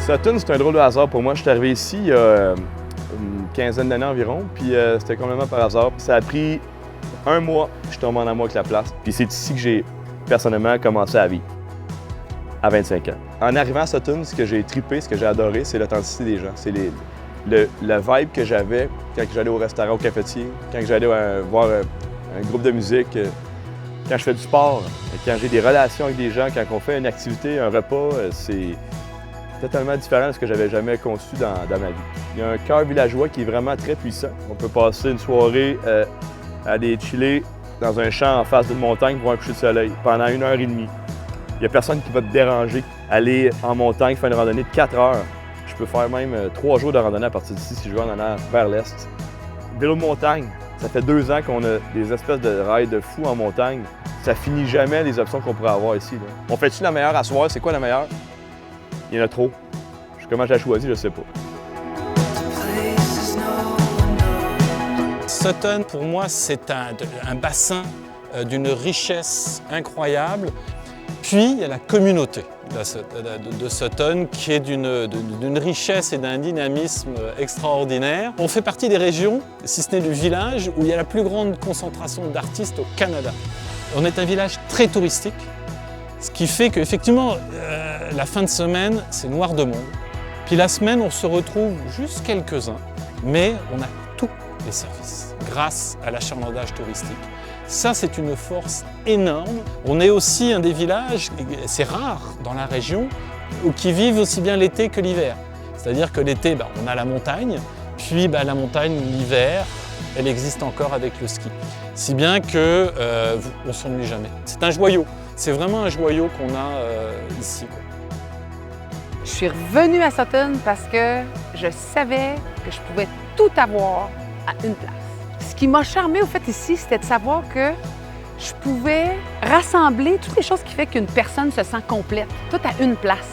Sutton, c'est un drôle de hasard pour moi. Je suis arrivé ici il y a une quinzaine d'années environ, puis c'était complètement par hasard. Ça a pris un mois, je suis tombé en amour avec la place. Puis c'est ici que j'ai personnellement commencé à vivre, à 25 ans. En arrivant à Sutton, ce que j'ai trippé, ce que j'ai adoré, c'est l'authenticité des gens. C'est le vibe que j'avais quand j'allais au restaurant, au cafetier, quand j'allais voir un groupe de musique, quand je fais du sport, quand j'ai des relations avec des gens, quand on fait une activité, un repas, c'est totalement différent de ce que j'avais jamais conçu dans ma vie. Il y a un cœur villageois qui est vraiment très puissant. On peut passer une soirée à aller chiller dans un champ en face d'une montagne pour un coucher de soleil pendant 1h30. Il n'y a personne qui va te déranger. Aller en montagne, faire une randonnée de 4 heures. Je peux faire même 3 jours de randonnée à partir d'ici si je veux en allant vers l'est. Vélo de montagne, ça fait 2 ans qu'on a des espèces de rails de fous en montagne. Ça finit jamais les options qu'on pourrait avoir ici. Là. On fait-tu la meilleure à soir? C'est quoi la meilleure? Il y en a trop. Comment je l'ai choisi, je ne sais pas. Sutton, pour moi, c'est un bassin d'une richesse incroyable. Puis, il y a la communauté de Sutton qui est d'une richesse et d'un dynamisme extraordinaire. On fait partie des régions, si ce n'est du village, où il y a la plus grande concentration d'artistes au Canada. On est un village très touristique, ce qui fait qu'effectivement, la fin de semaine, c'est noir de monde. Puis la semaine, on se retrouve juste quelques-uns, mais on a tous les services grâce à l'achalandage touristique. Ça, c'est une force énorme. On est aussi un des villages, c'est rare dans la région, qui vivent aussi bien l'été que l'hiver. C'est-à-dire que l'été, on a la montagne, puis la montagne, l'hiver, elle existe encore avec le ski. Si bien qu'on ne s'ennuie jamais. C'est un joyau. C'est vraiment un joyau qu'on a ici. Je suis revenue à Sutton parce que je savais que je pouvais tout avoir à une place. Ce qui m'a charmée au fait ici, c'était de savoir que je pouvais rassembler toutes les choses qui font qu'une personne se sent complète, tout à une place.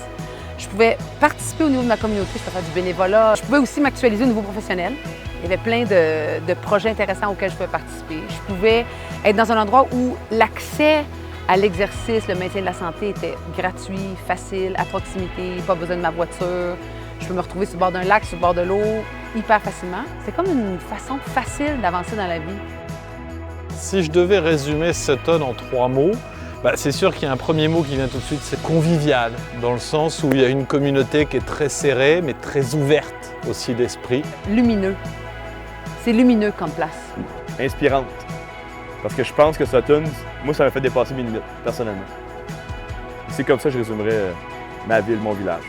Je pouvais participer au niveau de ma communauté, je pouvais faire du bénévolat. Je pouvais aussi m'actualiser au niveau professionnel. Il y avait plein de projets intéressants auxquels je pouvais participer. Je pouvais être dans un endroit où l'accès à l'exercice, le maintien de la santé était gratuit, facile, à proximité, pas besoin de ma voiture. Je peux me retrouver sur le bord d'un lac, sur le bord de l'eau, hyper facilement. C'est comme une façon facile d'avancer dans la vie. Si je devais résumer Sutton en 3 mots, c'est sûr qu'il y a un premier mot qui vient tout de suite, c'est convivial, dans le sens où il y a une communauté qui est très serrée, mais très ouverte aussi d'esprit. Lumineux. C'est lumineux comme place. Inspirante. Parce que je pense que Sutton, moi, ça m'a fait dépasser mes limites, personnellement. C'est comme ça que je résumerais ma ville, mon village.